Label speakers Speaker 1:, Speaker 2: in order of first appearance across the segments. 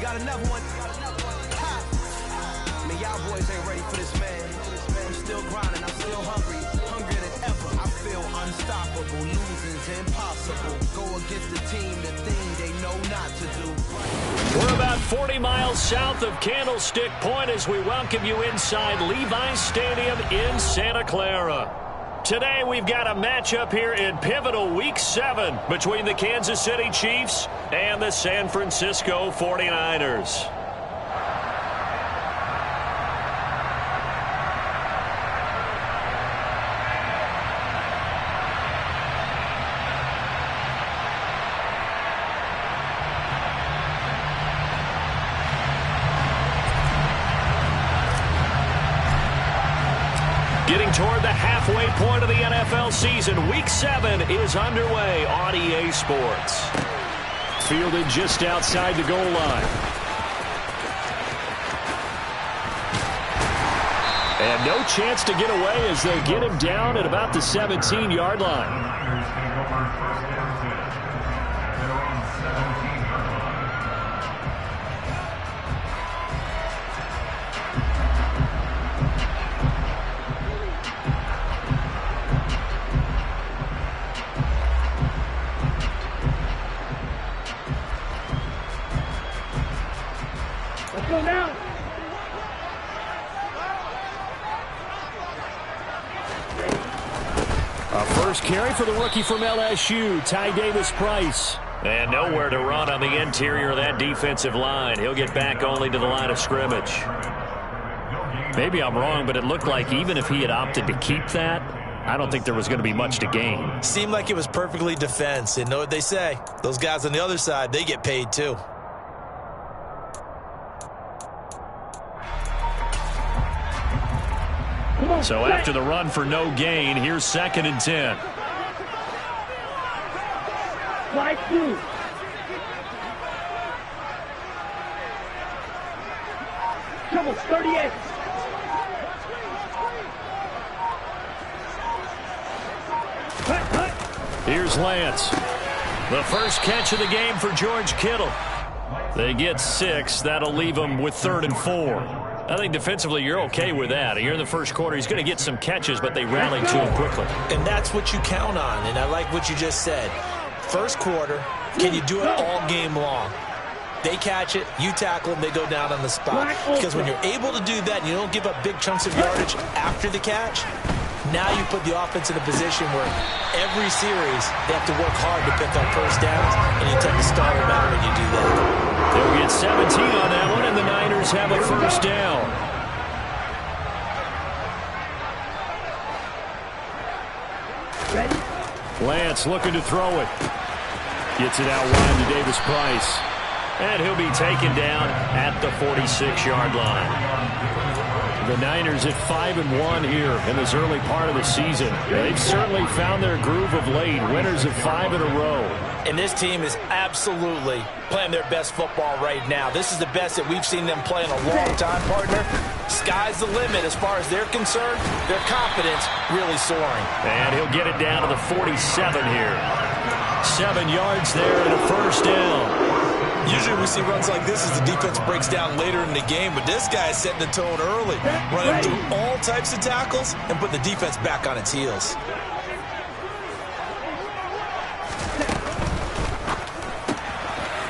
Speaker 1: got another one. Man, y'all boys ain't ready for this, man. I'm still grinding, I'm still hungry, hungrier than ever. I feel unstoppable, losing's impossible. Go against the team, the thing they know not to do.
Speaker 2: We're about 40 miles south of Candlestick Point as we welcome you inside Levi's Stadium in Santa Clara. Today we've got a matchup here in pivotal Week 7 between the Kansas City Chiefs and the San Francisco 49ers. Getting toward the halfway point of the NFL season, Week 7 is underway on EA Sports. Fielded just outside the goal line. And no chance to get away as they get him down at about the 17-yard line.
Speaker 3: Go now.
Speaker 2: A first carry for the rookie from LSU, Ty Davis-Price. And nowhere to run on the interior of that defensive line. He'll get back only to the line of scrimmage. Maybe I'm wrong, but it looked like even if he had opted to keep that, I don't think there was going to be much to gain.
Speaker 4: Seemed like it was perfectly defense. And know what they say? Those guys on the other side, they get paid too.
Speaker 2: So after the run for no gain, here's 2nd and 10.
Speaker 3: Slide 2. Trouble 38.
Speaker 2: Here's Lance. The first catch of the game for George Kittle. They get 6. That'll leave them with 3rd and 4. I think defensively you're okay with that. Here in the first quarter, he's going to get some catches, but they rallied to him quickly.
Speaker 4: And that's what you count on, and I like what you just said. First quarter, can you do it all game long? They catch it, you tackle them, they go down on the spot. Because when you're able to do that and you don't give up big chunks of yardage after the catch, now you put the offense in a position where every series they have to work hard to pick up first downs, and you tend to stall them out when you do that.
Speaker 2: They'll get 17 on that one, and the Niners have a first down. Lance looking to throw it. Gets it out wide to Davis-Price. And he'll be taken down at the 46-yard line. The Niners at 5-1 here in this early part of the season. They've certainly found their groove of late. Winners of 5 in a row.
Speaker 4: And this team is absolutely playing their best football right now. This is the best that we've seen them play in a long time, partner. Sky's the limit as far as they're concerned. Their confidence really soaring.
Speaker 2: And he'll get it down to the 47 here. 7 yards there and a first down.
Speaker 4: Usually we see runs like this as the defense breaks down later in the game, but this guy is setting the tone early, running through all types of tackles and putting the defense back on its heels.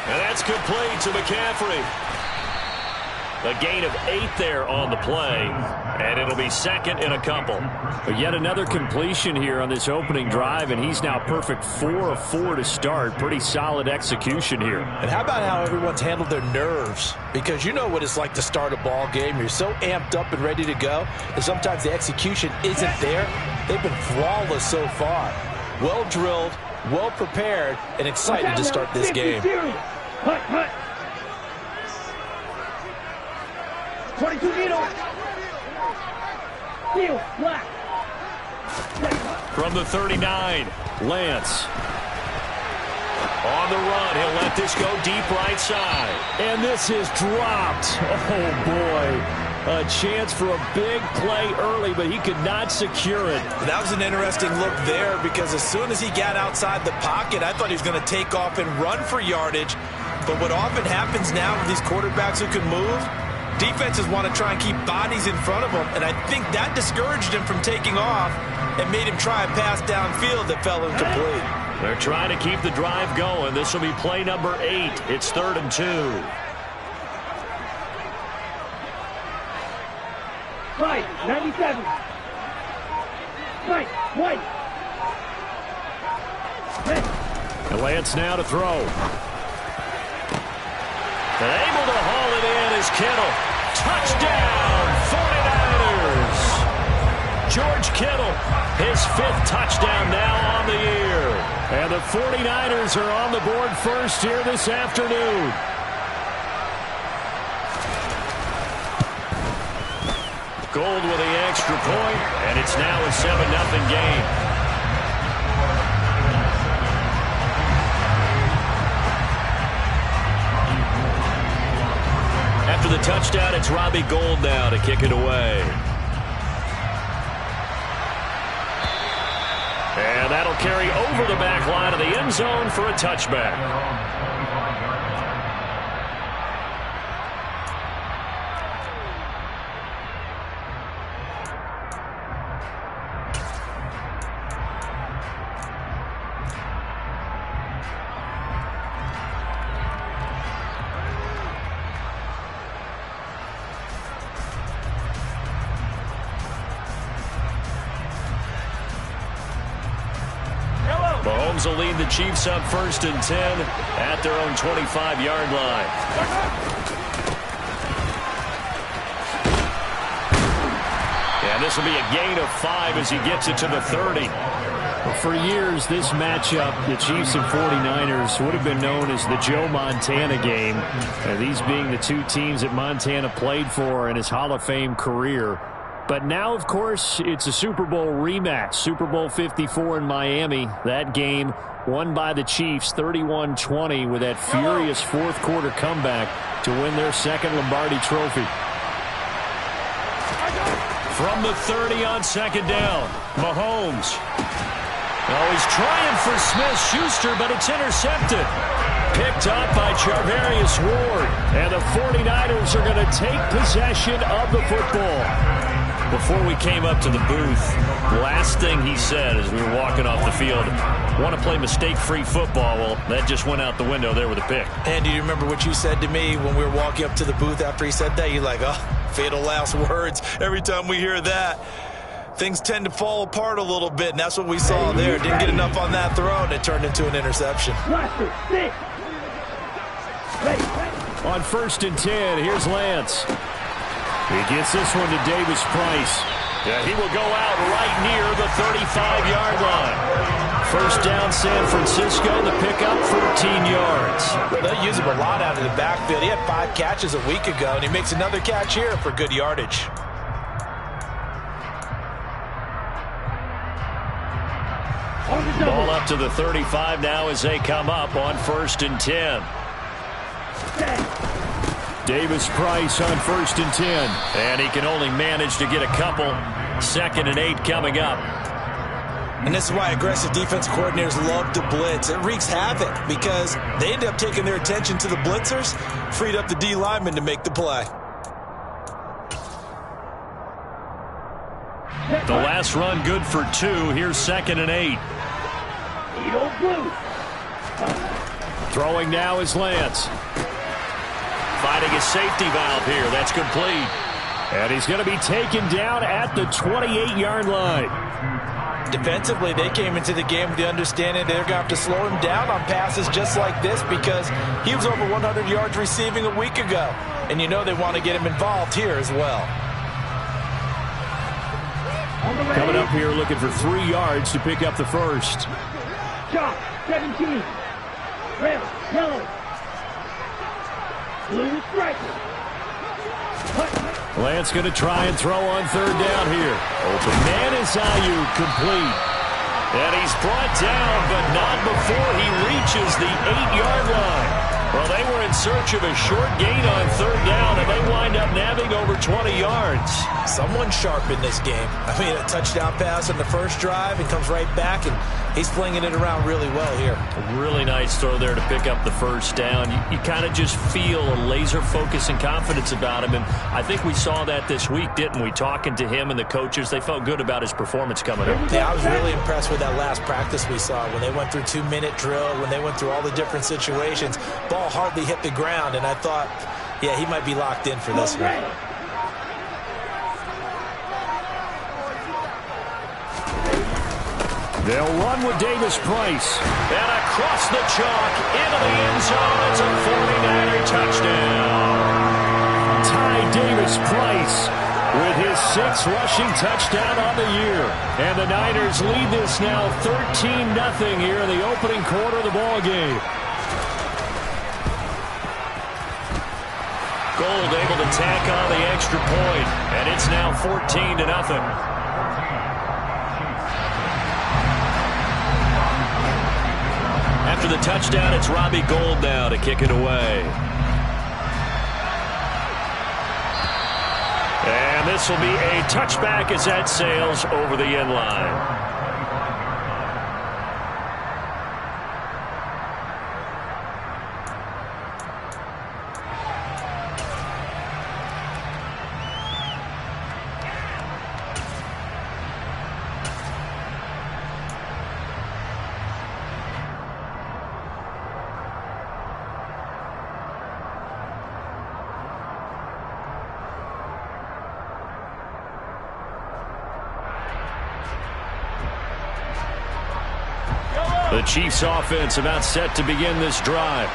Speaker 2: And that's complete to McCaffrey. A gain of 8 there on the play, and it'll be 2nd and a couple. But yet another completion here on this opening drive, and he's now perfect 4 of 4 to start. Pretty solid execution here.
Speaker 4: And how about how everyone's handled their nerves? Because you know what it's like to start a ball game. You're so amped up and ready to go, and sometimes the execution isn't there. They've been flawless so far. Well drilled, well prepared, and excited to start this game.
Speaker 3: 22 needle. Heel, black.
Speaker 2: From the 39, Lance. On the run, he'll let this go deep right side. And this is dropped. Oh, boy. A chance for a big play early, but he could not secure it.
Speaker 4: That was an interesting look there because as soon as he got outside the pocket, I thought he was going to take off and run for yardage. But what often happens now with these quarterbacks who can move, defenses want to try and keep bodies in front of them, and I think that discouraged him from taking off and made him try a pass downfield that fell incomplete.
Speaker 2: They're trying to keep the drive going. This will be play number 8. It's 3rd and 2.
Speaker 3: Right, 97. Right, white.
Speaker 2: And Lance now to throw. And able to haul it in is Kittle. Touchdown, 49ers. George Kittle, his 5th touchdown now on the year. And the 49ers are on the board first here this afternoon. Gold with the extra point, and it's now a 7-0 game. After the touchdown, it's Robbie Gould now to kick it away. And that'll carry over the back line of the end zone for a touchback. Mahomes will lead the Chiefs up 1st and 10 at their own 25-yard line. And this will be a gain of 5 as he gets it to the 30. For years, this matchup, the Chiefs and 49ers, would have been known as the Joe Montana game. These being the 2 teams that Montana played for in his Hall of Fame career. But now, of course, it's a Super Bowl rematch. Super Bowl 54 in Miami. That game won by the Chiefs 31-20 with that furious 4th quarter comeback to win their 2nd Lombardi trophy. From the 30 on 2nd down, Mahomes. Oh, he's trying for Smith-Schuster, but it's intercepted. Picked up by Charvarius Ward. And the 49ers are going to take possession of the football. Before we came up to the booth, the last thing he said as we were walking off the field, want to play mistake-free football. Well, that just went out the window there with a pick.
Speaker 4: And do you remember what you said to me when we were walking up to the booth after he said that? You're like, oh, fatal last words. Every time we hear that, things tend to fall apart a little bit, and that's what we saw there. Didn't get enough on that throw, and it turned into an interception.
Speaker 2: On 1st and 10, here's Lance. He gets this one to Davis Price. Yeah, he will go out right near the 35-yard line. 1st down, San Francisco. The pickup, 14 yards.
Speaker 4: They'll use him a lot out of the backfield. He had 5 catches a week ago, and he makes another catch here for good yardage.
Speaker 2: Ball up to the 35 now as they come up on 1st and 10. Davis Price on 1st and 10. And he can only manage to get a couple. 2nd and 8 coming up.
Speaker 4: And this is why aggressive defense coordinators love to blitz. It wreaks havoc because they end up taking their attention to the blitzers, freed up the D lineman to make the play.
Speaker 2: The last run good for 2. Here's 2nd and 8. Throwing now is Lance. Finding a safety valve here. That's complete. And he's going to be taken down at the 28-yard line.
Speaker 4: Defensively, they came into the game with the understanding they're going to have to slow him down on passes just like this because he was over 100 yards receiving a week ago. And you know they want to get him involved here as well.
Speaker 2: Coming up here looking for 3 yards to pick up the 1st.
Speaker 3: Chop, 17. Red, yellow. Blue striker.
Speaker 2: Lance going to try and throw on 3rd down here. Open man is Ayuk, complete. And he's brought down, but not before he reaches the 8-yard line. Well, they were in search of a short gain on third down, and they wind up nabbing over 20 yards.
Speaker 4: Someone sharp in this game. I mean, a touchdown pass on the first drive and comes right back, and he's flinging it around really well here.
Speaker 2: A really nice throw there to pick up the first down. You kind of just feel a laser focus and confidence about him, and I think we saw that this week, didn't we? Talking to him and the coaches, they felt good about his performance coming up.
Speaker 4: Yeah, I was really impressed with that last practice we saw when they went through 2-minute drill, when they went through all the different situations. Ball hardly hit the ground, and I thought, yeah, he might be locked in for this one.
Speaker 2: They'll run with Davis Price. And across the chalk into the end zone. It's a 49er touchdown. Ty Davis Price with his 6th rushing touchdown on the year. And the Niners lead this now 13-0 here in the opening quarter of the ball game. Gold able to tack on the extra point, and it's now 14-0. After the touchdown, it's Robbie Gould now to kick it away. And this will be a touchback as that sails over the end line. The Chiefs offense about set to begin this drive.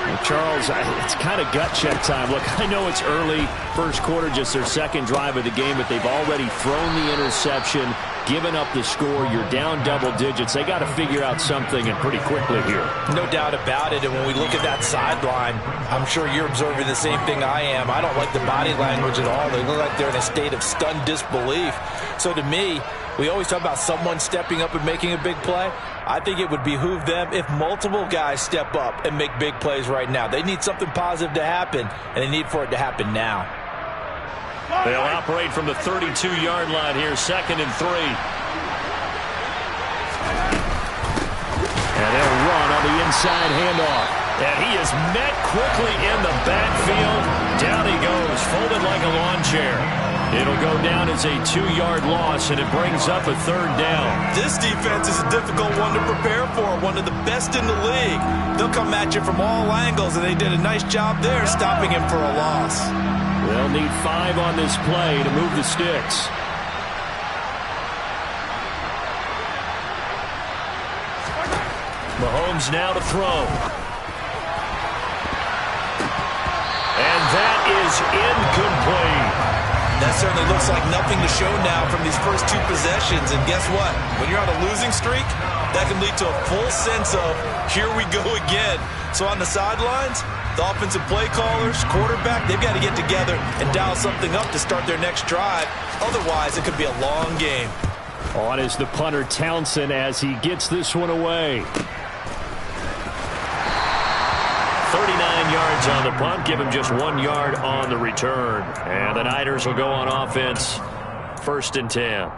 Speaker 2: Well, Charles, it's kind of gut check time. Look, I know it's early, first quarter, just their second drive of the game, but they've already thrown the interception, given up the score. You're down double digits. They got to figure out something, and pretty quickly here.
Speaker 4: No doubt about it. And when we look at that sideline, I'm sure you're observing the same thing I am. I don't like the body language at all. They look like they're in a state of stunned disbelief. So to me, we always talk about someone stepping up and making a big play. I think it would behoove them if multiple guys step up and make big plays right now. They need something positive to happen, and they need for it to happen now.
Speaker 2: They'll operate from the 32-yard line here, 2nd and 3. And they'll run on the inside handoff. And he is met quickly in the backfield. Down he goes, folded like a lawn chair. It'll go down as a 2-yard loss, and it brings up a 3rd down.
Speaker 4: This defense is a difficult one to prepare for, one of the best in the league. They'll come at you from all angles, and they did a nice job there stopping him for a loss.
Speaker 2: They'll need 5 on this play to move the sticks. Mahomes now to throw. And that is incomplete.
Speaker 4: That certainly looks like nothing to show now from these first 2 possessions. And guess what? When you're on a losing streak, that can lead to a full sense of, here we go again. So on the sidelines, the offensive play callers, quarterback, they've got to get together and dial something up to start their next drive. Otherwise, it could be a long game.
Speaker 2: On is the punter Townsend as he gets this one away. 39 yards on the punt, give him just 1 yard on the return. And the Niners will go on offense, 1st and 10.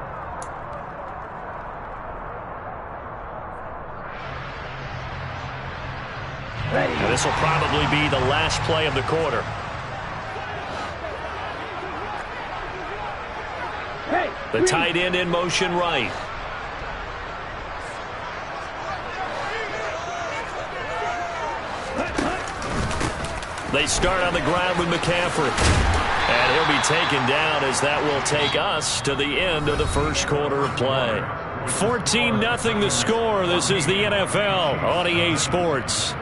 Speaker 2: And this will probably be the last play of the quarter. The tight end in motion right. They start on the ground with McCaffrey. And he'll be taken down as that will take us to the end of the first quarter of play. 14-0 the score. This is the NFL on EA Sports.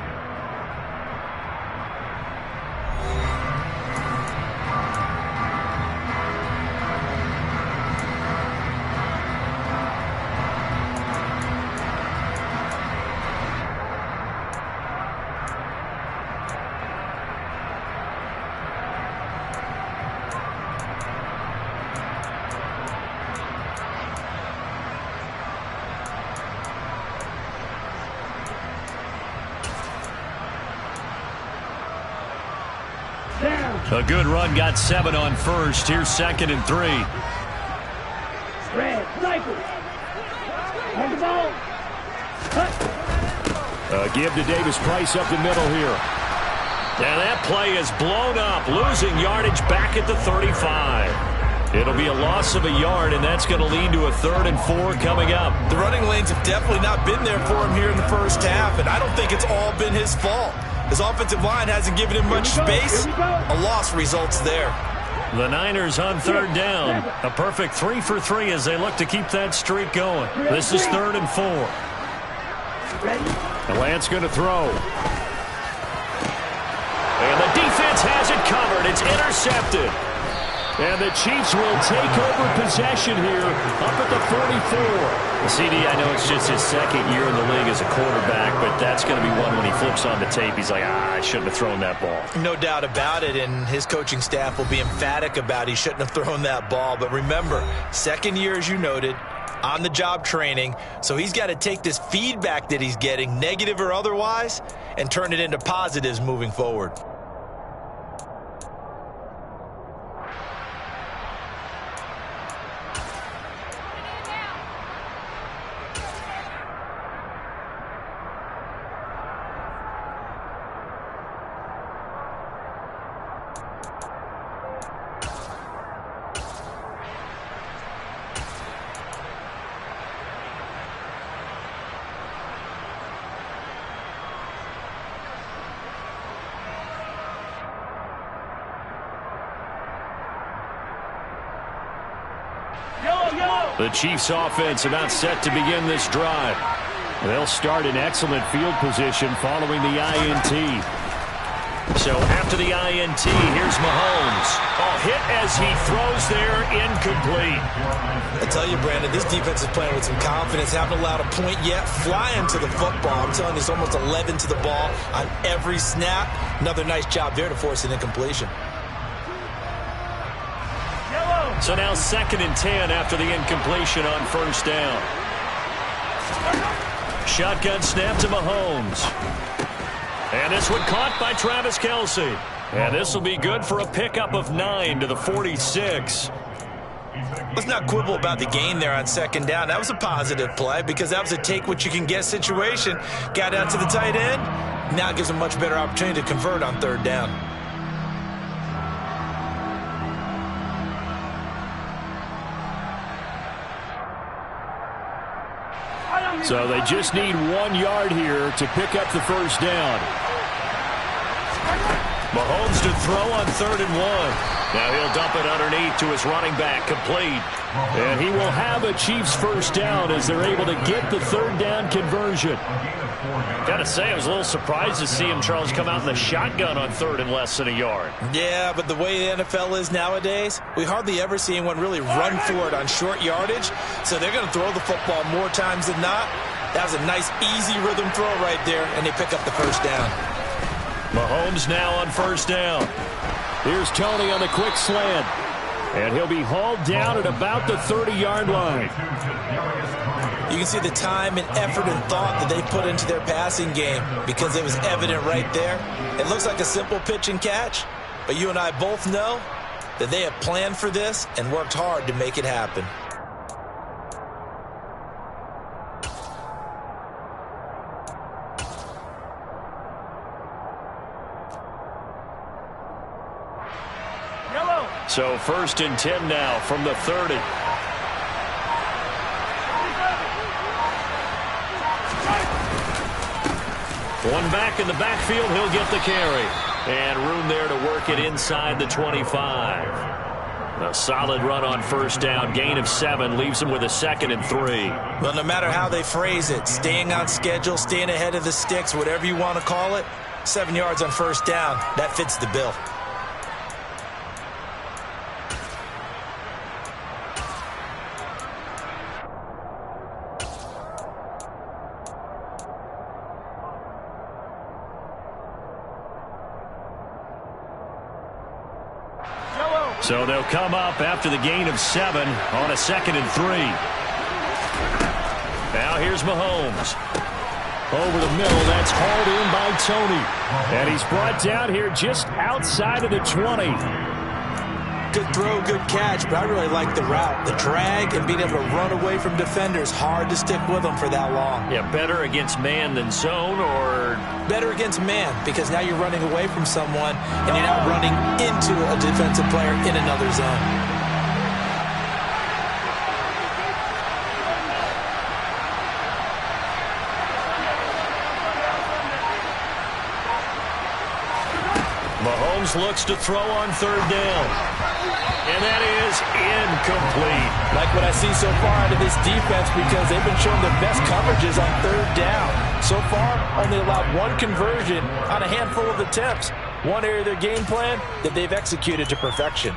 Speaker 2: A good run, got 7 on first. Here's 2nd and 3.
Speaker 3: Red, sniper. On the ball.
Speaker 2: Give to Davis Price up the middle here. And that play is blown up, losing yardage back at the 35. It'll be a loss of a yard, and that's going to lead to a 3rd and 4 coming up.
Speaker 4: The running lanes have definitely not been there for him here in the first half, and I don't think it's all been his fault. His offensive line hasn't given him much space. A loss results there.
Speaker 2: The Niners on 3rd down. A perfect 3 for 3 as they look to keep that streak going. This is 3rd and 4. And Lance going to throw. And the defense has it covered. It's intercepted. And the Chiefs will take over possession here up at the 44. CD, I know it's just his 2nd year in the league as a quarterback, but that's going to be one when he flips on the tape. He's like, I shouldn't have thrown that ball.
Speaker 4: No doubt about it, and his coaching staff will be emphatic about he shouldn't have thrown that ball. But remember, 2nd year, as you noted, on-the-job training, so he's got to take this feedback that he's getting, negative or otherwise, and turn it into positives moving forward.
Speaker 2: The Chiefs offense about set to begin this drive. They'll start in excellent field position following the INT. So after the INT, here's Mahomes. Oh, hit as he throws there, incomplete.
Speaker 4: I tell you, Brandon, this defense is playing with some confidence. Haven't allowed a point yet. Flying to the football. I'm telling you, it's almost 11 to the ball on every snap. Another nice job there to force an incompletion.
Speaker 2: So now 2nd and 10 after the incompletion on 1st down. Shotgun snap to Mahomes. And this one caught by Travis Kelce. And this will be good for a pickup of 9 to the 46.
Speaker 4: Let's not quibble about the gain there on 2nd down. That was a positive play because that was a take-what-you-can-get situation. Got out to the tight end. Now it gives him a much better opportunity to convert on 3rd down.
Speaker 2: So they just need 1 yard here to pick up the 1st down. Mahomes to throw on 3rd and 1. Now he'll dump it underneath to his running back, complete. And he will have a Chiefs 1st down as they're able to get the 3rd down conversion. Gotta say, I was a little surprised to see him, Charles, come out in the shotgun on 3rd and less than a yard.
Speaker 4: Yeah, but the way the NFL is nowadays, we hardly ever see anyone really run for it on short yardage. So they're going to throw the football more times than not. That was a nice, easy rhythm throw right there, and they pick up the 1st down.
Speaker 2: Mahomes now on 1st down. Here's Tony on the quick slant. And he'll be hauled down at about the 30-yard line.
Speaker 4: You can see the time and effort and thought that they put into their passing game because it was evident right there. It looks like a simple pitch and catch, but you and I both know that they have planned for this and worked hard to make it happen.
Speaker 2: So 1st and 10 now from the 30. One back in the backfield, he'll get the carry. And room there to work it inside the 25. A solid run on 1st down, gain of 7, leaves him with a 2nd and 3.
Speaker 4: Well, no matter how they phrase it, staying on schedule, staying ahead of the sticks, whatever you want to call it, 7 yards on 1st down, that fits the bill.
Speaker 2: So they'll come up after the gain of 7 on a 2nd and 3. Now here's Mahomes. Over the middle, that's hauled in by Tony. And he's brought down here just outside of the 20.
Speaker 4: Good throw, good catch, but I really like the route. The drag and being able to run away from defenders, hard to stick with them for that long.
Speaker 2: Yeah, better against man than zone, or?
Speaker 4: Better against man, because now you're running away from someone and you're not running into a defensive player in another zone.
Speaker 2: Mahomes looks to throw on third down. And that is incomplete.
Speaker 4: Like what I see so far out of this defense, because they've been showing the best coverages on third down. So far, only allowed one conversion on a handful of attempts. One area of their game plan that they've executed to perfection.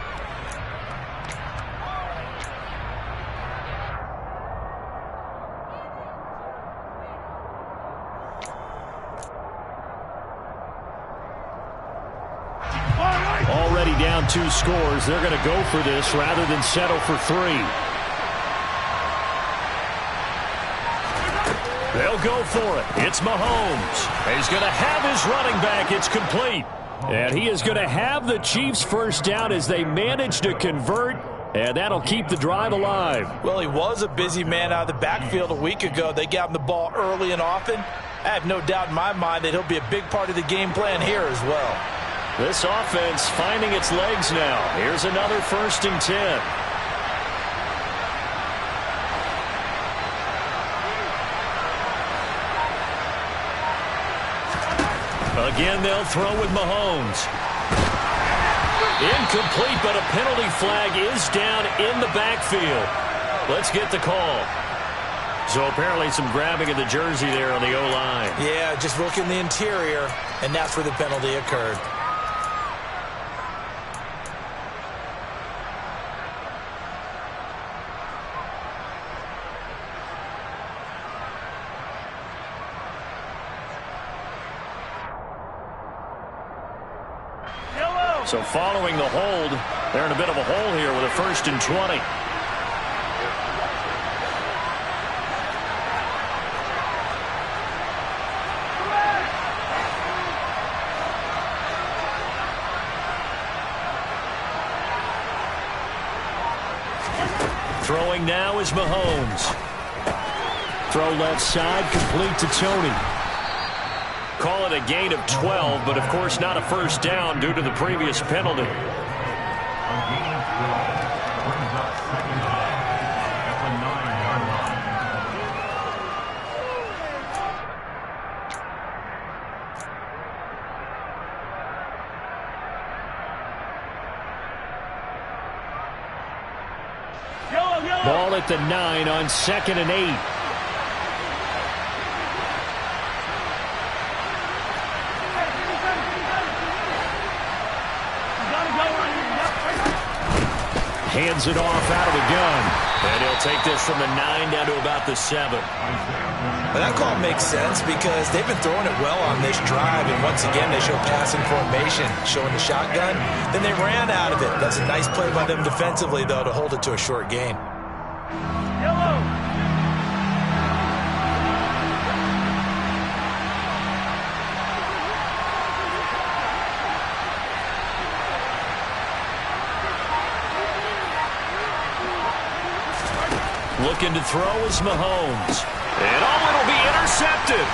Speaker 2: Already down 2 scores. They're going to go for this rather than settle for 3. They'll go for it. It's Mahomes. He's going to have his running back. It's complete. And he is going to have the Chiefs first down as they manage to convert. And that'll keep the drive alive.
Speaker 4: Well, he was a busy man out of the backfield a week ago. They got him the ball early and often. I have no doubt in my mind that he'll be a big part of the game plan here as well.
Speaker 2: This offense finding its legs now. Here's another 1st and 10. Again, they'll throw with Mahomes. Incomplete, but a penalty flag is down in the backfield. Let's get the call. So apparently some grabbing of the jersey there on the O-line.
Speaker 4: Yeah, just look in the interior, and that's where the penalty occurred.
Speaker 2: So following the hold, they're in a bit of a hole here with a 1st and 20. Throwing now is Mahomes. Throw left side, complete to Tony. Call it a gain of 12, but of course not a first down due to the previous penalty. Ball at the 9 on 2nd and 8. Hands it off out of the gun. And he'll take this from the 9 down to about the 7.
Speaker 4: Well, that call makes sense because they've been throwing it well on this drive. And once again, they show passing formation, showing the shotgun. Then they ran out of it. That's a nice play by them defensively, though, to hold it to a short gain.
Speaker 2: Looking to throw is Mahomes. And it'll be intercepted.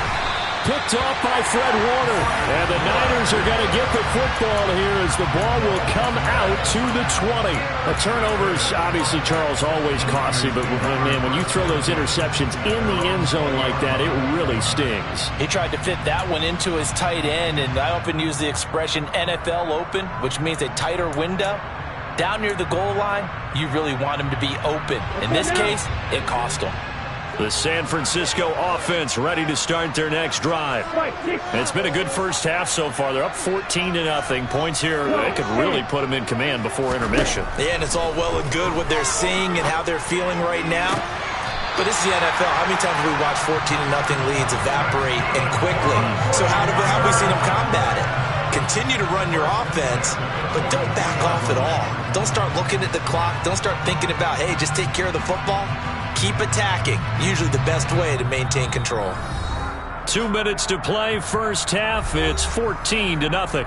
Speaker 2: Picked off by Fred Warner. And the Niners are going to get the football here as the ball will come out to the 20. The turnovers, obviously, Charles, always costly. But, man, when you throw those interceptions in the end zone like that, it really stings.
Speaker 4: He tried to fit that one into his tight end, and I often use the expression NFL open, which means a tighter window. Down near the goal line, you really want him to be open. In this case, it cost him.
Speaker 2: The San Francisco offense ready to start their next drive. It's been a good first half so far. They're up 14-0. Points here, they could really put them in command before intermission.
Speaker 4: Yeah, and it's all well and good what they're seeing and how they're feeling right now. But this is the NFL. How many times have we watched 14-0 leads evaporate and quickly? So how have we seen them combat it? Continue to run your offense, but don't back off at all. Don't start looking at the clock. Don't start thinking about, hey, just take care of the football. Keep attacking. Usually the best way to maintain control.
Speaker 2: 2 minutes to play, first half. It's 14-0.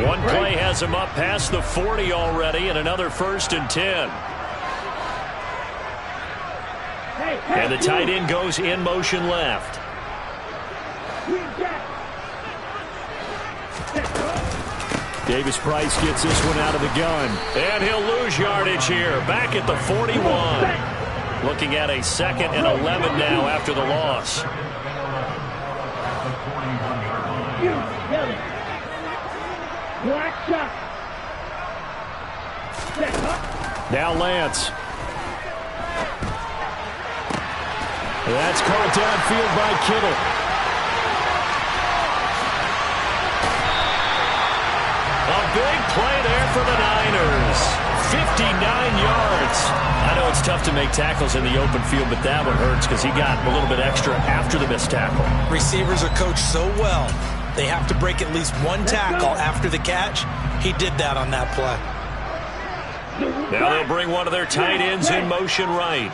Speaker 2: One play has him up past the 40 already, and another 1st and 10. And the tight end goes in motion left. Davis Price gets this one out of the gun. And he'll lose yardage here. Back at the 41. Looking at a 2nd and 11 now after the loss. Now Lance. That's called downfield by Kittle. A big play there for the Niners. 59 yards. I know it's tough to make tackles in the open field, but that one hurts because he got a little bit extra after the missed tackle.
Speaker 4: Receivers are coached so well. They have to break at least one tackle after the catch. He did that on that play.
Speaker 2: Now they'll bring one of their tight ends in motion right.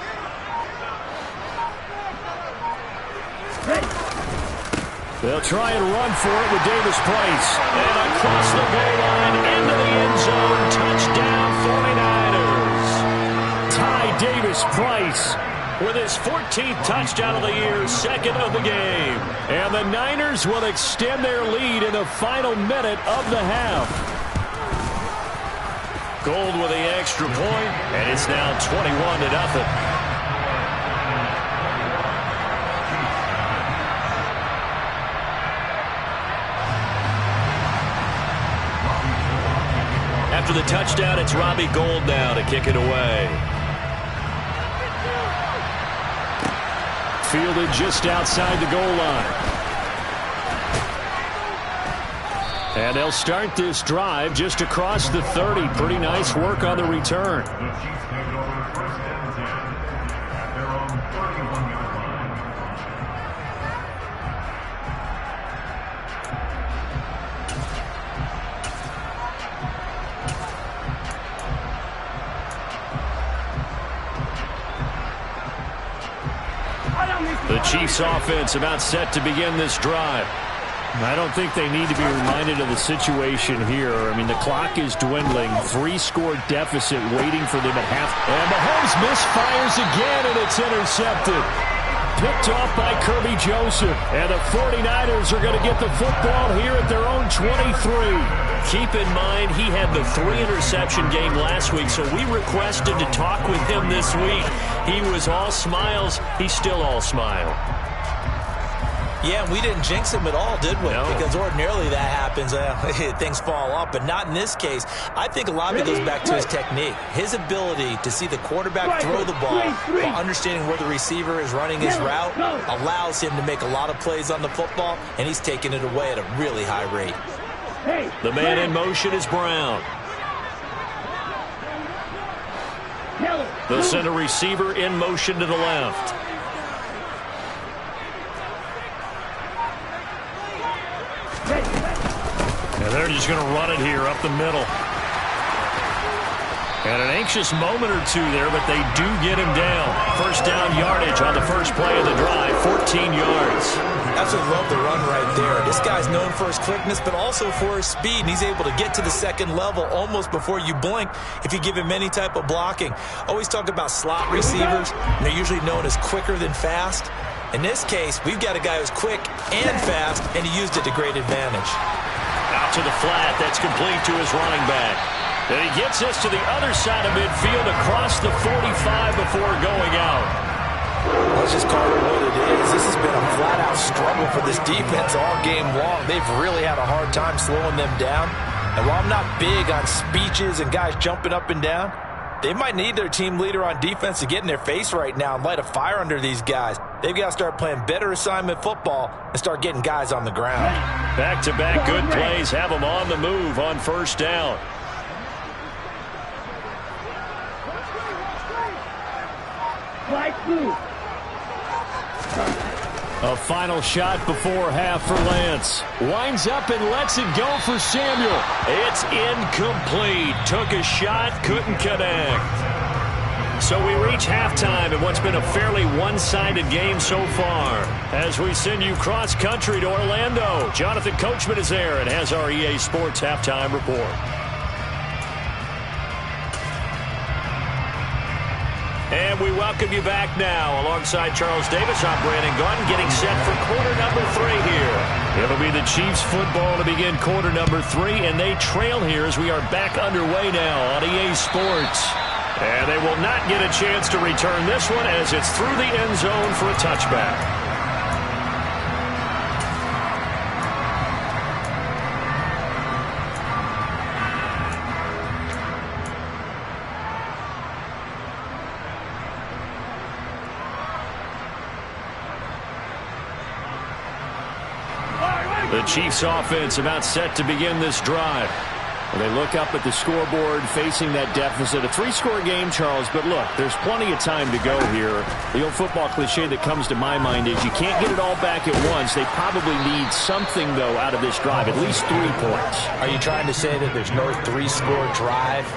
Speaker 2: They'll try and run for it with Davis Price. And across the goal line into the end zone. Touchdown 49ers. Ty Davis Price with his 14th touchdown of the year, 2nd of the game. And the Niners will extend their lead in the final minute of the half. Gold with the extra point, and it's now 21-0. After the touchdown, it's Robbie Gould now to kick it away. Fielded just outside the goal line. And they'll start this drive just across the 30. Pretty nice work on the return. The Chiefs offense about set to begin this drive. I don't think they need to be reminded of the situation here. I mean, the clock is dwindling. 3-score deficit waiting for them at half. And Mahomes misfires again, and it's intercepted. Picked off by Kirby Joseph. And the 49ers are going to get the football here at their own 23. Keep in mind, he had the 3-interception game last week, so we requested to talk with him this week. He was all smiles. He's still all smile.
Speaker 4: Yeah, we didn't jinx him at all, did we?
Speaker 2: No.
Speaker 4: Because ordinarily that happens. Things fall off, but not in this case. I think a lot of it goes back to his technique. His ability to see the quarterback throw the ball while understanding where the receiver is running his route allows him to make a lot of plays on the football, and he's taking it away at a really high rate.
Speaker 2: The man in motion is Brown. They'll send a receiver in motion to the left. And they're just going to run it here up the middle. And an anxious moment or two there, but they do get him down. First down yardage on the first play of the drive, 14 yards.
Speaker 4: Absolutely love the run right there. This guy's known for his quickness, but also for his speed. And he's able to get to the second level almost before you blink if you give him any type of blocking. Always talk about slot receivers, and they're usually known as quicker than fast. In this case, we've got a guy who's quick and fast, and he used it to great advantage.
Speaker 2: Out to the flat, that's complete to his running back. And he gets this to the other side of midfield across the 45 before going out.
Speaker 4: Let's just call it what it is. This has been a flat-out struggle for this defense all game long. They've really had a hard time slowing them down. And while I'm not big on speeches and guys jumping up and down, they might need their team leader on defense to get in their face right now and light a fire under these guys. They've got to start playing better assignment football and start getting guys on the ground.
Speaker 2: Back-to-back good plays have them on the move on first down. A final shot before half for Lance. Winds up and lets it go for Samuel. It's incomplete. Took a shot, couldn't connect. So we reach halftime in what's been a fairly one-sided game so far. As we send you cross-country to Orlando, Jonathan Coachman is there and has our EA Sports halftime report. And we welcome you back now. Alongside Charles Davis, I'm Brandon Gaudin, getting set for quarter number 3 here. It'll be the Chiefs football to begin quarter number 3, and they trail here as we are back underway now on EA Sports. And they will not get a chance to return this one as it's through the end zone for a touchback. The Chiefs offense about set to begin this drive. They look up at the scoreboard facing that deficit. A 3-score game, Charles, but look, there's plenty of time to go here. The old football cliche that comes to my mind is you can't get it all back at once. They probably need something, though, out of this drive, at least 3 points.
Speaker 4: Are you trying to say that there's no 3-score drive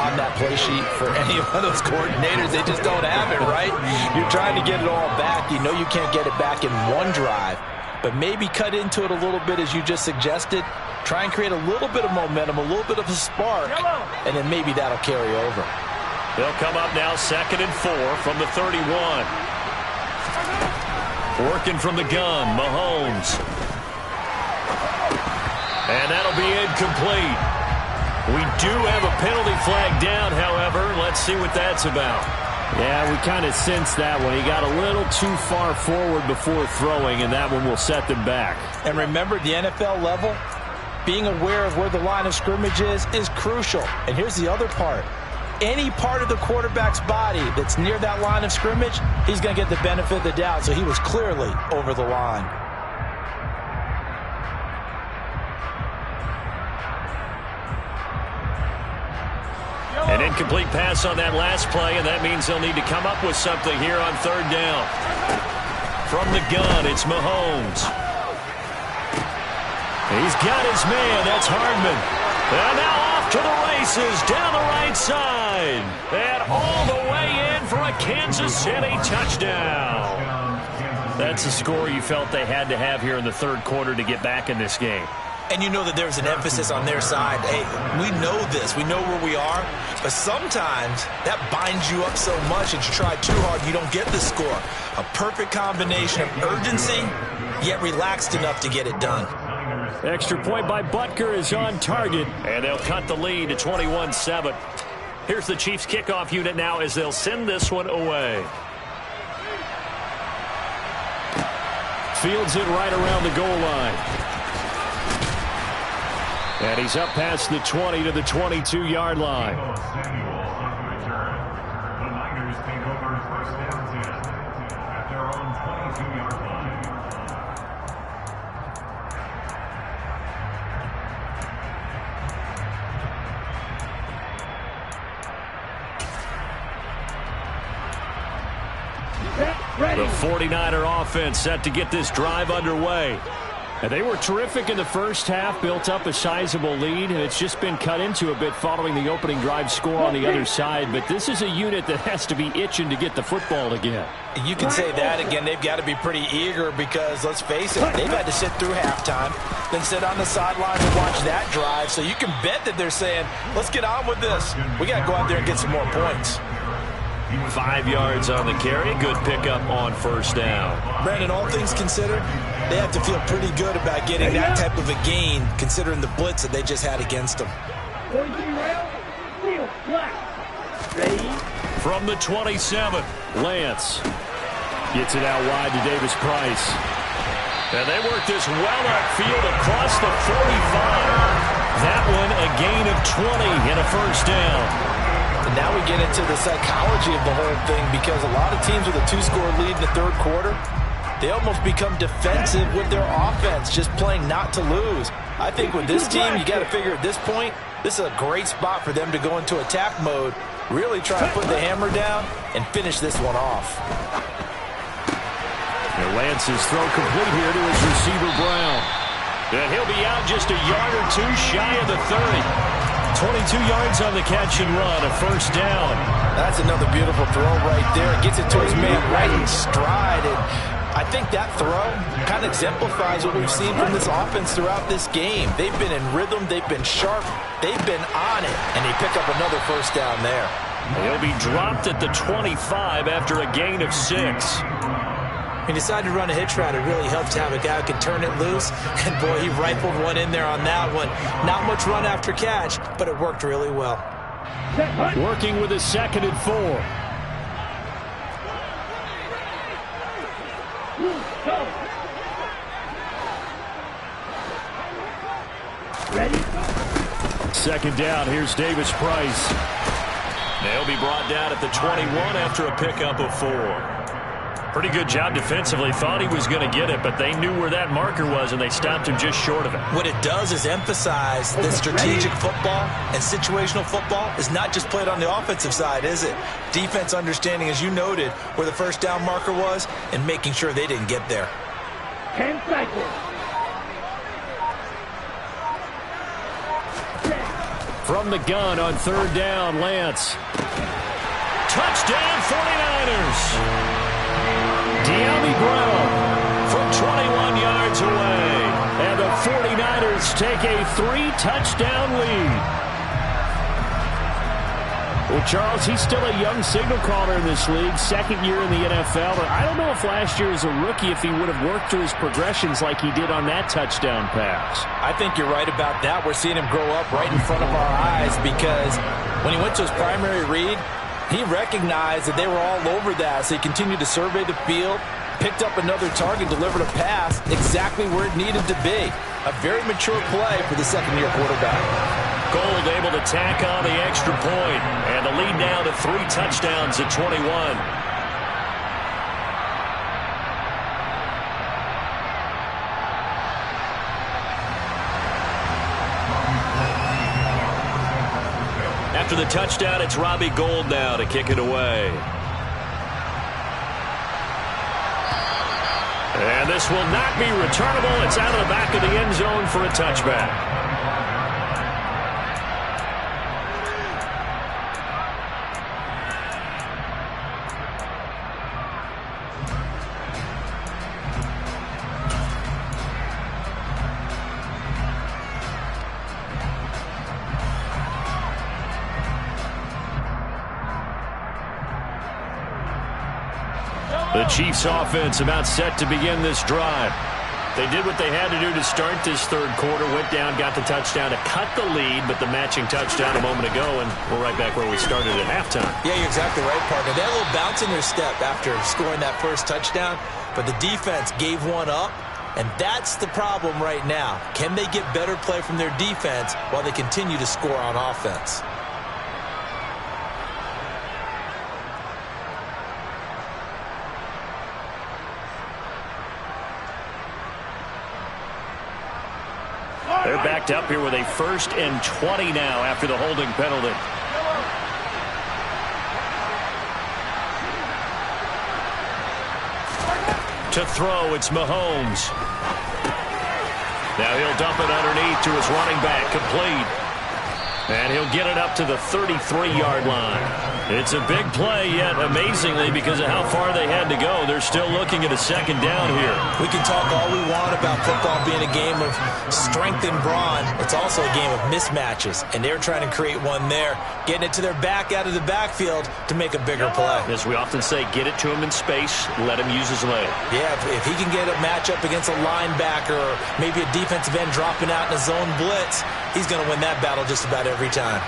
Speaker 4: on that play sheet for any one of those coordinators? They just don't have it, right? You're trying to get it all back. You know you can't get it back in one drive, but maybe cut into it a little bit as you just suggested. Try and create a little bit of momentum, a little bit of a spark, and then maybe that'll carry over.
Speaker 2: They'll come up now 2nd and 4 from the 31. Working from the gun, Mahomes. And that'll be incomplete. We do have a penalty flag down, however. Let's see what that's about.
Speaker 5: Yeah, we kind of sensed that one. He got a little too far forward before throwing, and that one will set them back.
Speaker 4: And remember, the NFL level, being aware of where the line of scrimmage is crucial. And here's the other part. Any part of the quarterback's body that's near that line of scrimmage, he's going to get the benefit of the doubt. So he was clearly over the line.
Speaker 2: An incomplete pass on that last play, and that means they'll need to come up with something here on 3rd down. From the gun, it's Mahomes. He's got his man. That's Hardman. And now off to the races down the right side. And all the way in for a Kansas City touchdown. That's a score you felt they had to have here in the 3rd quarter to get back in this game.
Speaker 4: And you know that there's an emphasis on their side. Hey, we know this. We know where we are. But sometimes that binds you up so much that you try too hard, you don't get the score. A perfect combination of urgency, yet relaxed enough to get it done.
Speaker 2: Extra point by Butker is on target, and they'll cut the lead to 21-7. Here's the Chiefs kickoff unit now as they'll send this one away. Fields it right around the goal line. And he's up past the 20 to the 22-yard line. The 49er offense set to get this drive underway. And they were terrific in the first half, built up a sizable lead, and it's just been cut into a bit following the opening drive score on the other side. But this is a unit that has to be itching to get the football again.
Speaker 4: You can say that again. They've got to be pretty eager because, let's face it, they've had to sit through halftime, then sit on the sidelines and watch that drive. So you can bet that they're saying, let's get on with this. We got to go out there and get some more points.
Speaker 2: 5 yards on the carry. Good pickup on 1st down.
Speaker 4: Brandon, all things considered, they have to feel pretty good about getting that type of a gain considering the blitz that they just had against them.
Speaker 2: From the 27, Lance gets it out wide to Davis Price. And they work this well upfield across the 45. That one a gain of 20 and a 1st down.
Speaker 4: And now we get into the psychology of the whole thing because a lot of teams with a 2-score lead in the 3rd quarter, they almost become defensive with their offense, just playing not to lose. I think with this team, you got to figure at this point, this is a great spot for them to go into attack mode really try to put the hammer down and finish this one off.
Speaker 5: And Lance's throw complete here to his receiver, Brown. And he'll be out just a yard or two shy of the 30. 22 yards on the catch and run, a first down.
Speaker 4: That's another beautiful throw right there. Gets it to his man right in stride. And I think that throw kind of exemplifies what we've seen from this offense throughout this game. They've been in rhythm. They've been sharp. They've been on it. And they pick up another first down there.
Speaker 5: He'll be dropped at the 25 after a gain of 6.
Speaker 4: He decided to run a hitch route. It really helped to have a guy who can turn it loose. And, boy, he rifled one in there on that one. Not much run after catch, but it worked really well.
Speaker 5: Working with a 2nd and 4.
Speaker 3: Ready?
Speaker 5: 2nd down. Here's Davis Price. They'll be brought down at the 21 after a pickup of 4. Pretty good job defensively. Thought he was going to get it, but they knew where that marker was, and they stopped him just short of it.
Speaker 4: What it does is emphasize that strategic football and situational football is not just played on the offensive side, is it? Defense understanding, as you noted, where the first down marker was and making sure they didn't get there.
Speaker 3: 10 seconds.
Speaker 5: From the gun on 3rd down, Lance. Touchdown, 49ers. De'Ami Brown from 21 yards away. And the 49ers take a 3-touchdown lead. Well, Charles, he's still a young signal caller in this league, 2nd year in the NFL. But I don't know if last year as a rookie, if he would have worked through his progressions like he did on that touchdown pass.
Speaker 4: I think you're right about that. We're seeing him grow up right in front of our eyes because when he went to his primary read, he recognized that they were all over that, so he continued to survey the field, picked up another target, delivered a pass exactly where it needed to be. A very mature play for the 2nd-year quarterback.
Speaker 2: Gold able to tack on the extra point, and the lead now to 3 touchdowns at 21. After the touchdown, it's Robbie Gould now to kick it away. And this will not be returnable. It's out of the back of the end zone for a touchback. The Chiefs offense about set to begin this drive. They did what they had to do to start this 3rd quarter, went down, got the touchdown to cut the lead, but the matching touchdown a moment ago, and we're right back where we started at halftime.
Speaker 4: Yeah, you're exactly right, partner. They had a little bounce in their step after scoring that first touchdown, but the defense gave one up, and that's the problem right now. Can they get better play from their defense while they continue to score on offense?
Speaker 2: They're backed up here with a 1st and 20 now after the holding penalty. To throw, it's Mahomes. Now he'll dump it underneath to his running back, complete. And he'll get it up to the 33-yard line. It's a big play, yet amazingly, because of how far they had to go, they're still looking at a 2nd down here.
Speaker 4: We can talk all we want about football being a game of strength and brawn. It's also a game of mismatches, and they're trying to create one there, getting it to their back out of the backfield to make a bigger play.
Speaker 2: As we often say, get it to him in space, let him use his leg.
Speaker 4: Yeah, if he can get a matchup against a linebacker or maybe a defensive end dropping out in a zone blitz, he's going to win that battle just about every time.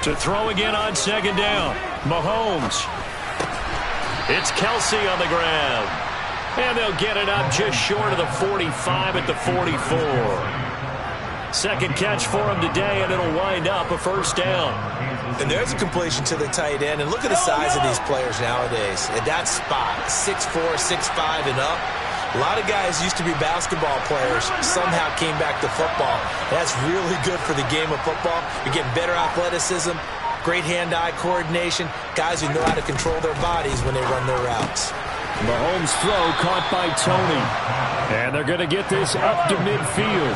Speaker 2: To throw again on 2nd down, Mahomes. It's Kelsey on the ground. And they'll get it up just short of the 45 at the 44. 2nd catch for him today, and it'll wind up a 1st down.
Speaker 4: And there's a completion to the tight end. And look at the size of these players nowadays. At that spot, 6'4", 6'5", and up. A lot of guys used to be basketball players, somehow came back to football. That's really good for the game of football. You're getting better athleticism, great hand-eye coordination, guys who know how to control their bodies when they run their routes.
Speaker 2: Mahomes' throw caught by Tony. And they're going to get this up to midfield.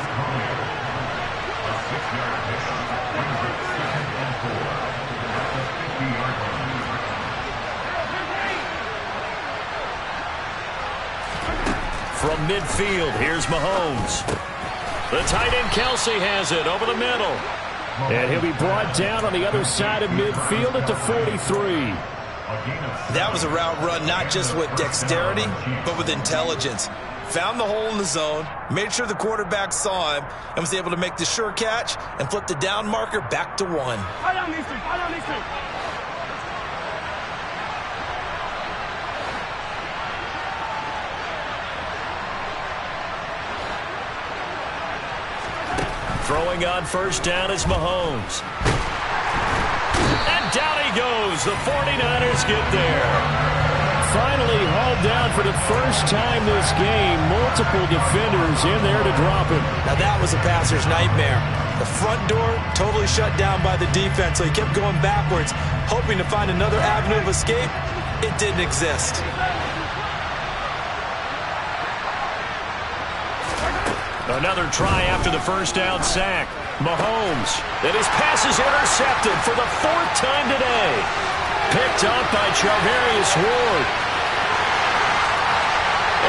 Speaker 2: From midfield, here's Mahomes. The tight end Kelce has it over the middle. And he'll be brought down on the other side of midfield at the 43.
Speaker 4: That was a route run not just with dexterity, but with intelligence. Found the hole in the zone, made sure the quarterback saw him, and was able to make the sure catch and flip the down marker back to 1.
Speaker 2: Throwing on first down is Mahomes. And down he goes. The 49ers get there. Finally hauled down for the first time this game. Multiple defenders in there to drop him.
Speaker 4: Now that was a passer's nightmare. The front door totally shut down by the defense, so he kept going backwards, hoping to find another avenue of escape. It didn't exist.
Speaker 2: Another try after the first down sack. Mahomes. And his pass is intercepted for the 4th time today. Picked up by Charvarius Ward.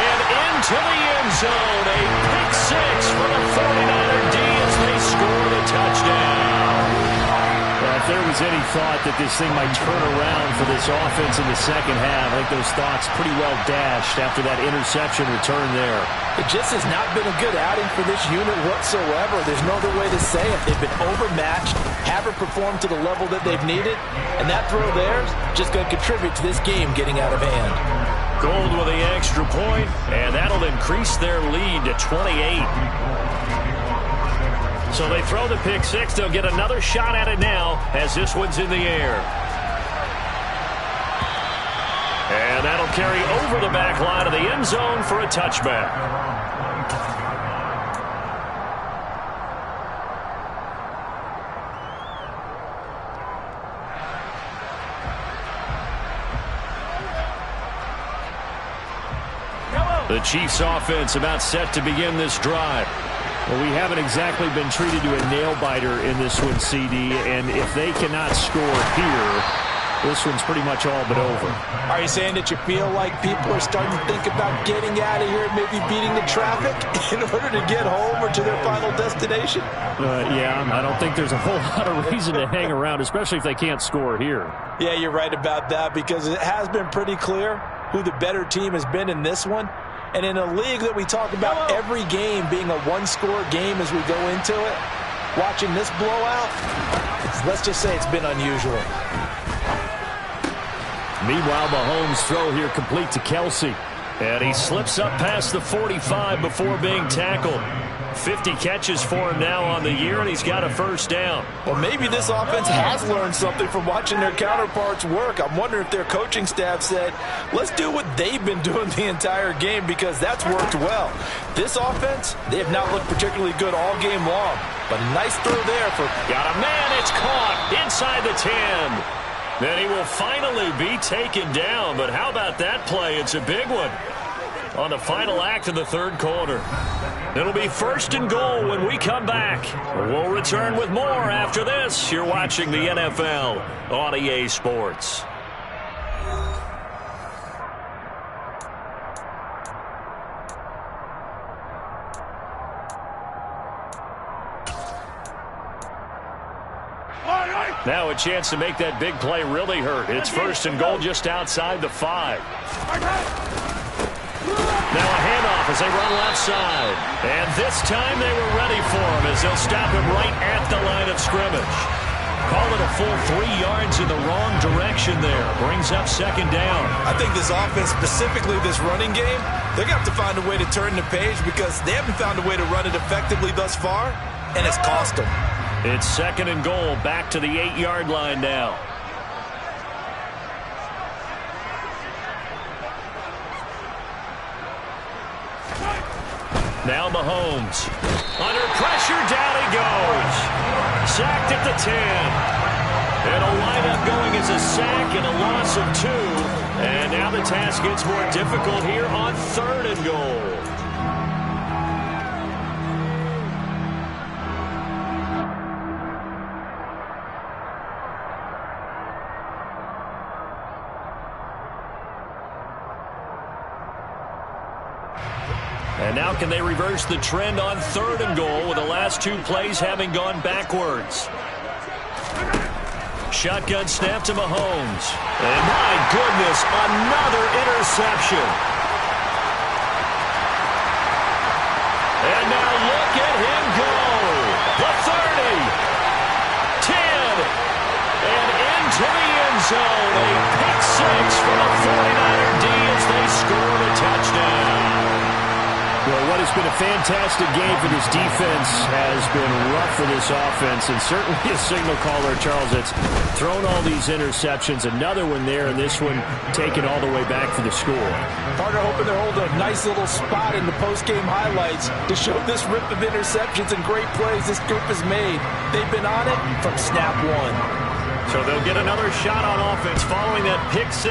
Speaker 2: And into the end zone. A pick 6 for the 49er D as they score the touchdown. Well, if there was any thought that this thing might turn around for this offense in the second half, I think those thoughts pretty well dashed after that interception return there.
Speaker 4: It just has not been a good outing for this unit whatsoever. There's no other way to say it. They've been overmatched, haven't performed to the level that they've needed, and that throw there is just going to contribute to this game getting out of hand.
Speaker 2: Gold with the extra point, and that'll increase their lead to 28. So they throw the pick 6. They'll get another shot at it now as this one's in the air. And that'll carry over the back line of the end zone for a touchback. The Chiefs offense about set to begin this drive. Well, we haven't exactly been treated to a nail-biter in this one, CD, and if they cannot score here, this one's pretty much all but over.
Speaker 4: Are you saying that you feel like people are starting to think about getting out of here and maybe beating the traffic in order to get home or to their final destination?
Speaker 2: Yeah, I don't think there's a whole lot of reason to hang around, especially if they can't score here.
Speaker 4: Yeah, you're right about that because it has been pretty clear who the better team has been in this one. And in a league that we talk about every game being a one-score game as we go into it, watching this blowout, let's just say it's been unusual.
Speaker 2: Meanwhile, Mahomes' throw here complete to Kelce. And he slips up past the 45 before being tackled. 50 catches for him now on the year, and he's got a first down.
Speaker 4: Well, maybe this offense has learned something from watching their counterparts work. I'm wondering if their coaching staff said, let's do what they've been doing the entire game because that's worked well. This offense, they have not looked particularly good all game long. But a nice throw there for...
Speaker 2: Got a man, it's caught inside the 10. Then he will finally be taken down. But how about that play? It's a big one on the final act of the third quarter. It'll be 1st and goal when we come back. We'll return with more after this. You're watching the NFL on EA Sports. Now a chance to make that big play really hurt. It's 1st and goal just outside the 5. Now a handoff as they run left side. And this time they were ready for him as they'll stop him right at the line of scrimmage. Call it a full 3 yards in the wrong direction there. Brings up 2nd down.
Speaker 4: I think this offense, specifically this running game, they're going to have to find a way to turn the page because they haven't found a way to run it effectively thus far, and it's cost them.
Speaker 2: It's 2nd and goal, back to the 8-yard line now.
Speaker 5: Now Mahomes. Under pressure, down he goes. Sacked at the 10. It'll wind up going as a sack and a loss of 2. And now the task gets more difficult here on 3rd and goal. And now can they reverse the trend on 3rd and goal with the last 2 plays having gone backwards? Shotgun snap to Mahomes. And my goodness, another interception. And now look at him go. The 30. 10. And into the end zone. A pick 6 for the 49er D as they scored a touchdown.
Speaker 2: Well, what has been a fantastic game for this defense has been rough for this offense, and certainly a signal caller, Charles, that's thrown all these interceptions. Another one there, and this one taken all the way back for the score.
Speaker 4: Partner hoping they're holding a nice little spot in the post-game highlights to show this rip of interceptions and great plays this group has made. They've been on it from snap 1.
Speaker 5: So they'll get another shot on offense following that pick 6,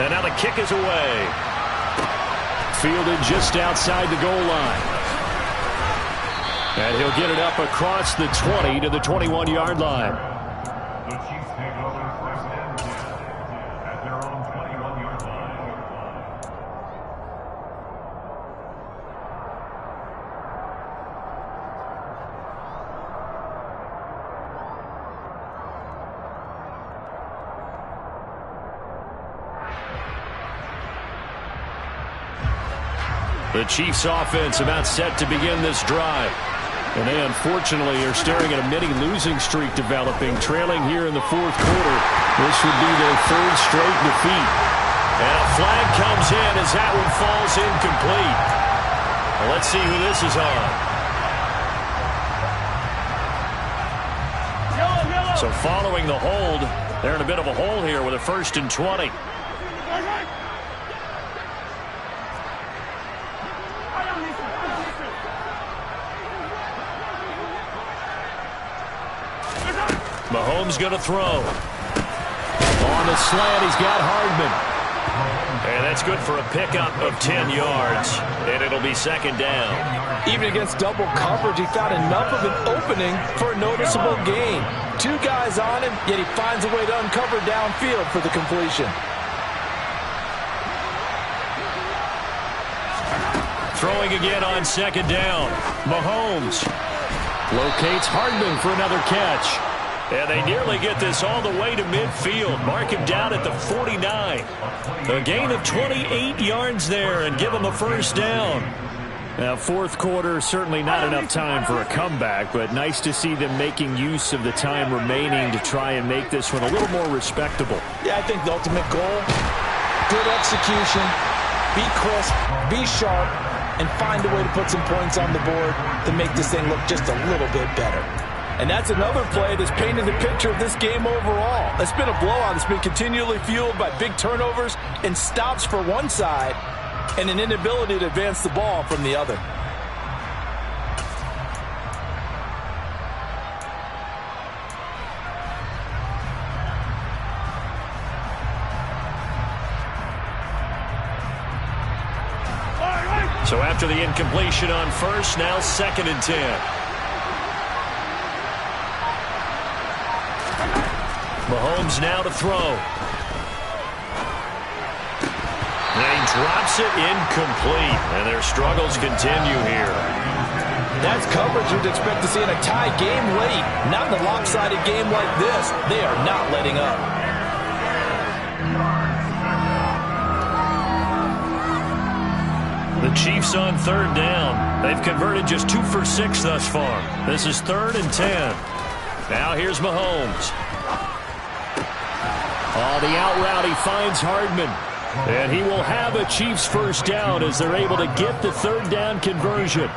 Speaker 5: and now the kick is away. Fielded just outside the goal line. And he'll get it up across the 20 to the 21-yard line.
Speaker 6: The Chiefs take over first and 10 at their own 21-yard line.
Speaker 5: The Chiefs offense about set to begin this drive. And they unfortunately are staring at a mini losing streak developing, trailing here in the 4th quarter. This would be their 3rd straight defeat. And a flag comes in as that one falls incomplete. Well, let's see who this is on. So following the hold, they're in a bit of a hole here with a 1st and 20. Mahomes going to throw. On the slant, he's got Hardman. And that's good for a pickup of 10 yards. And it'll be 2nd down.
Speaker 4: Even against double coverage, he found enough of an opening for a noticeable gain. 2 guys on him, yet he finds a way to uncover downfield for the completion.
Speaker 5: Throwing again on 2nd down. Mahomes locates Hardman for another catch. And they nearly get this all the way to midfield. Mark him down at the 49. A gain of 28 yards there and give him a 1st down. Now, 4th quarter, certainly not enough time for a comeback, but nice to see them making use of the time remaining to try and make this one a little more respectable.
Speaker 4: Yeah, I think the ultimate goal, good execution, be crisp, be sharp, and find a way to put some points on the board to make this thing look just a little bit better. And that's another play that's painted the picture of this game overall. It's been a blowout. It's been continually fueled by big turnovers and stops for one side and an inability to advance the ball from the other.
Speaker 5: So after the incompletion on 1st, now 2nd and 10. Mahomes now to throw. And he drops it incomplete. And their struggles continue here.
Speaker 4: That's coverage you'd expect to see in a tie game late. Not in a lopsided game like this. They are not letting up.
Speaker 5: The Chiefs on 3rd down. They've converted just 2 for 6 thus far. This is 3rd and 10. Now here's Mahomes. The out route, he finds Hardman. And he will have a Chiefs 1st down as they're able to get the 3rd down conversion.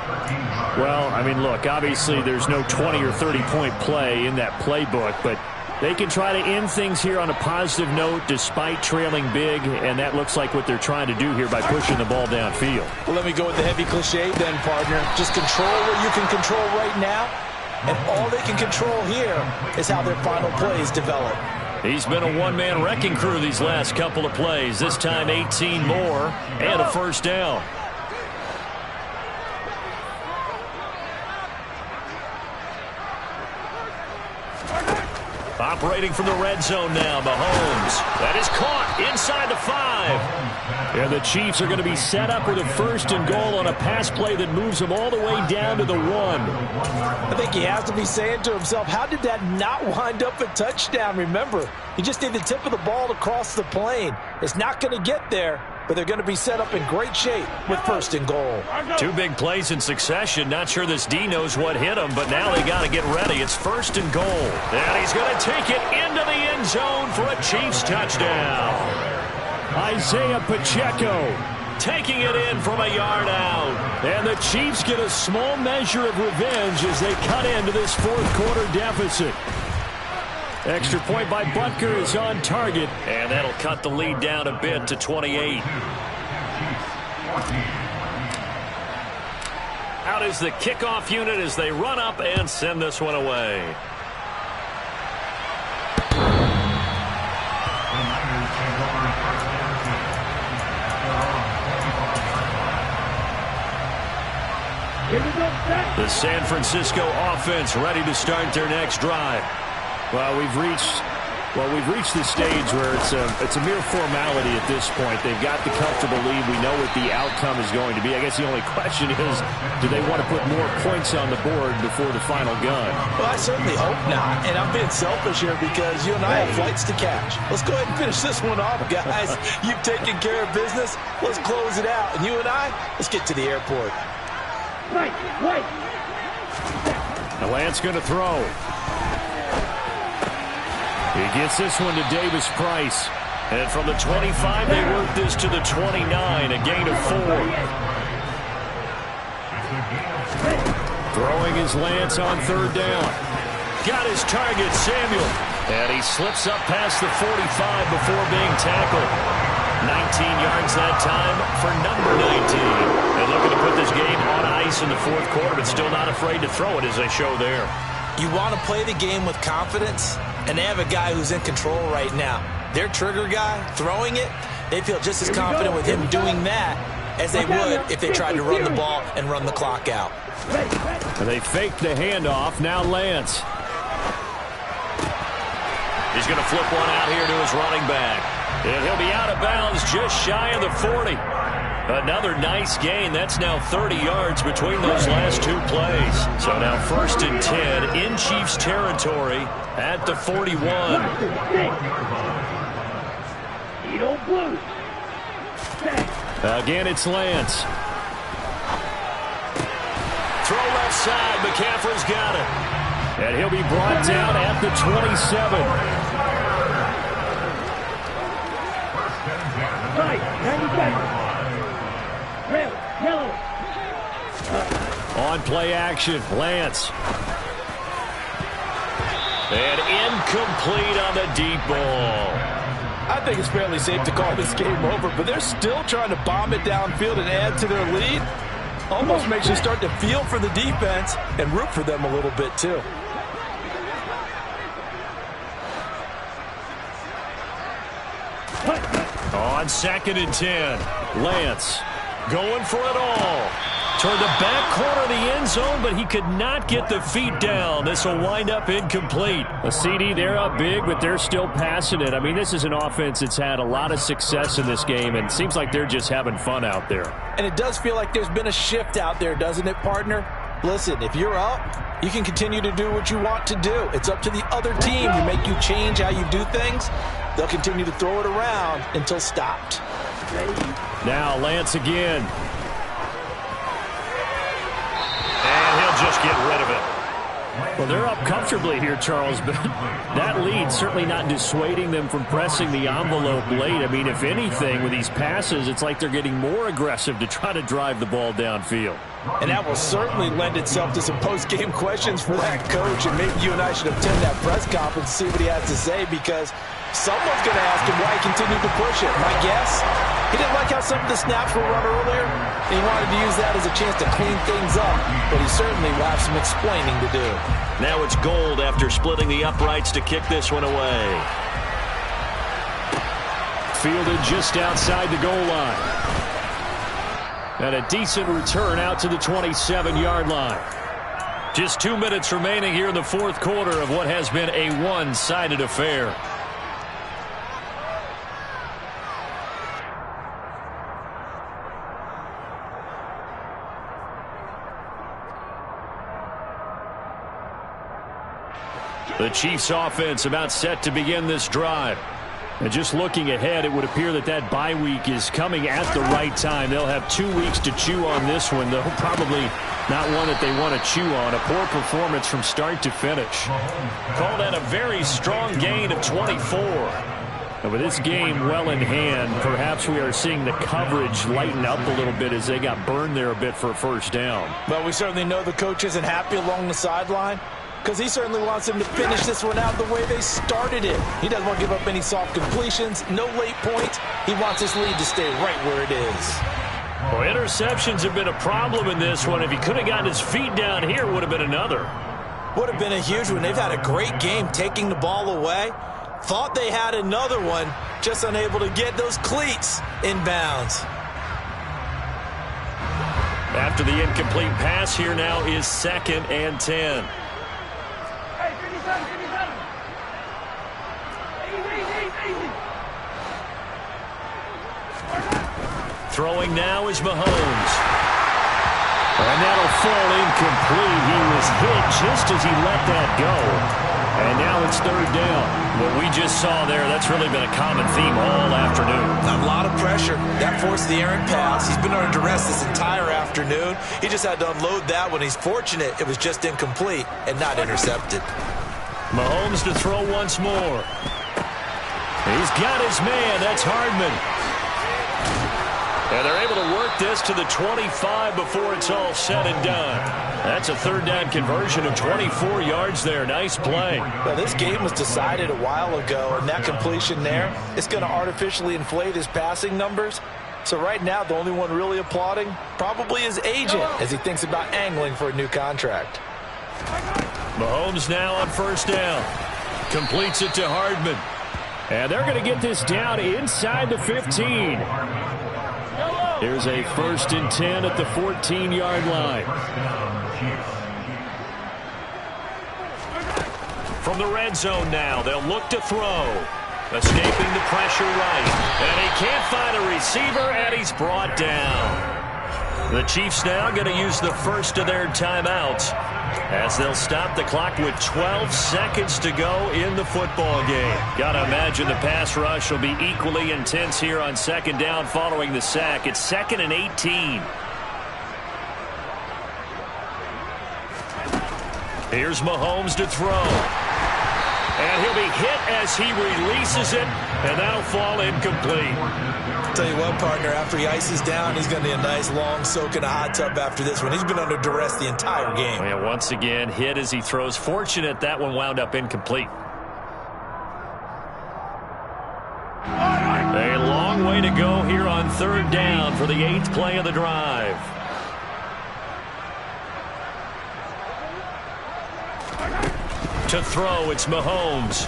Speaker 5: Well, I mean, look, obviously there's no 20 or 30-point play in that playbook, but
Speaker 2: They can try to end things here on a positive note despite trailing big, and that looks like what they're trying to do here by pushing the ball downfield.
Speaker 4: Well, let me go with the heavy cliche then, partner. Just control what you can control right now, and all they can control here is how their final plays develop.
Speaker 2: He's been a one-man wrecking crew these last couple of plays. This time 18 more and a first down. Operating from the red zone now, Mahomes. That is caught inside the 5. And the Chiefs are going to be set up with a first and goal on a pass play that moves them all the way down to the 1.
Speaker 4: I think he has to be saying to himself, how did that not wind up a touchdown? Remember, he just need the tip of the ball to cross the plane. It's not going to get there, but they're going to be set up in great shape with first and goal.
Speaker 2: 2 big plays in succession. Not sure this D knows what hit him, but now they got to get ready. It's first and goal. And he's going to take it into the end zone for a Chiefs touchdown. Isaiah Pacheco taking it in from a yard out. And the Chiefs get a small measure of revenge as they cut into this fourth quarter deficit. Extra point by Butker is on target, and that'll cut the lead down a bit to 28. Out is the kickoff unit as they run up and send this one away. The San Francisco offense ready to start their next drive. Well, we've reached the stage where it's a mere formality at this point. They've got the comfortable lead. We know what the outcome is going to be. I guess the only question is, do they want to put more points on the board before the final gun?
Speaker 4: Well, I certainly hope not. And I'm being selfish here because you and I have flights to catch. Let's go ahead and finish this one off, guys. You've taken care of business. Let's close it out. And you and I, let's get to the airport.
Speaker 3: Wait.
Speaker 2: The Lance going to throw. He gets this one to Davis Price. And from the 25, they work this to the 29, a gain of 4. Throwing his Lance on third down. Got his target, Samuel. And he slips up past the 45 before being tackled. 19 yards that time for number 19. They're looking to put this game on ice in the fourth quarter, but still not afraid to throw it as they show there.
Speaker 4: You want to play the game with confidence, and they have a guy who's in control right now. Their trigger guy, throwing it, they feel just as confident with him doing that as they would if they tried to run the ball and run the clock out.
Speaker 2: And they fake the handoff. Now Lance. He's going to flip one out here to his running back. And he'll be out of bounds just shy of the 40. Another nice gain. That's now 30 yards between those last 2 plays. So now first and 10 in Chiefs territory at the 41. Again, it's Lance. Throw left side. McCaffrey's got it. And he'll be brought down at the 27. On play action, Lance. And incomplete on the deep ball.
Speaker 4: I think it's fairly safe to call this game over, but they're still trying to bomb it downfield and add to their lead. Almost makes you start to feel for the defense and root for them a little bit too.
Speaker 2: On second and 10, Lance going for it all. Toward the back corner of the end zone, but he could not get the feet down. This will wind up incomplete. A CD, they're up big, but they're still passing it. I mean, this is an offense that's had a lot of success in this game, and it seems like they're just having fun out there.
Speaker 4: And it does feel like there's been a shift out there, doesn't it, partner? Listen, if you're up, you can continue to do what you want to do. It's up to the other team to make you change how you do things. They'll continue to throw it around until stopped.
Speaker 2: Now Lance again. And he'll just get rid of it. Well, they're up comfortably here, Charles, but that lead certainly not dissuading them from pressing the envelope late. I mean, if anything, with these passes, it's like they're getting more aggressive to try to drive the ball downfield.
Speaker 4: And that will certainly lend itself to some post-game questions for that coach, and maybe you and I should attend that press conference and see what he has to say, because someone's going to ask him why he continued to push it. My guess, he didn't like how some of the snaps were run earlier, and he wanted to use that as a chance to clean things up, but he certainly will have some explaining to do.
Speaker 5: Now it's Gold after splitting the uprights to kick this one away.
Speaker 2: Fielded just outside the goal line. And a decent return out to the 27-yard line. Just 2 minutes remaining here in the fourth quarter of what has been a one-sided affair. The Chiefs offense about set to begin this drive. And just looking ahead, it would appear that that bye week is coming at the right time. They'll have 2 weeks to chew on this one, though probably not one that they want to chew on. A poor performance from start to finish.
Speaker 5: Called that a very strong gain of 24.
Speaker 2: And with this game well in hand, perhaps we are seeing the coverage lighten up a little bit as they got burned there a bit for a first down.
Speaker 4: But we certainly know the coach isn't happy along the sideline, because he certainly wants them to finish this one out the way they started it. He doesn't want to give up any soft completions, no late points. He wants his lead to stay right where it is.
Speaker 5: Well, interceptions have been a problem in this one. If he could have gotten his feet down here, would have been another.
Speaker 4: Would have been a huge one. They've had a great game taking the ball away. Thought they had another one, just unable to get those cleats in bounds.
Speaker 5: After the incomplete pass, here now is 2nd and 10. Throwing now is Mahomes.
Speaker 2: And that'll fall incomplete. He was hit just as he let that go. And now it's 3rd down.
Speaker 5: What we just saw there, that's really been a common theme all afternoon.
Speaker 4: A lot of pressure. That forced the errant pass. He's been under duress this entire afternoon. He just had to unload that one. He's fortunate it was just incomplete and not intercepted.
Speaker 5: Mahomes to throw once more. He's got his man. That's Hardman. And they're able to work this to the 25 before it's all said and done. That's a 3rd down conversion of 24 yards there. Nice play.
Speaker 4: Well, this game was decided a while ago, and that completion there is going to artificially inflate his passing numbers. So right now, the only one really applauding probably his agent as he thinks about angling for a new contract.
Speaker 5: Mahomes now on 1st down. Completes it to Hardman.
Speaker 2: And they're going to get this down inside the 15. Here's a 1st and 10 at the 14-yard line.
Speaker 5: From the red zone now, they'll look to throw. Escaping the pressure right. And he can't find a receiver, and he's brought down. The Chiefs now going to use the first of their timeouts as they'll stop the clock with 12 seconds to go in the football game. Gotta imagine the pass rush will be equally intense here on 2nd down following the sack. It's 2nd and 18. Here's Mahomes to throw. And he'll be hit as he releases it, and that'll fall incomplete.
Speaker 4: Tell you what, partner, after he ices down, he's going to need a nice long soak in a hot tub after this one. He's been under duress the entire game.
Speaker 5: And once again, hit as he throws. Fortunate that one wound up incomplete. A long way to go here on 3rd down for the 8th play of the drive. To throw, it's Mahomes.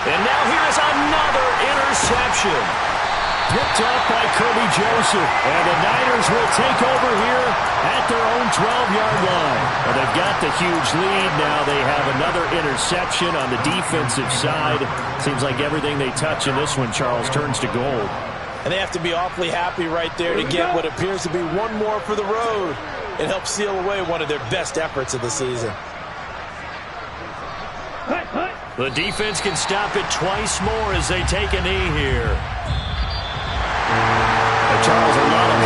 Speaker 5: And now here is another interception.
Speaker 2: Picked off by Kirby Joseph. And the Niners will take over here at their own 12-yard line. Well, they've got the huge lead. Now they have another interception on the defensive side. Seems like everything they touch in this one, Charles, turns to gold.
Speaker 4: And they have to be awfully happy right there to get what appears to be one more for the road. It helps seal away one of their best efforts of the season.
Speaker 5: The defense can stop it twice more as they take a knee here.
Speaker 2: Charles, a lot of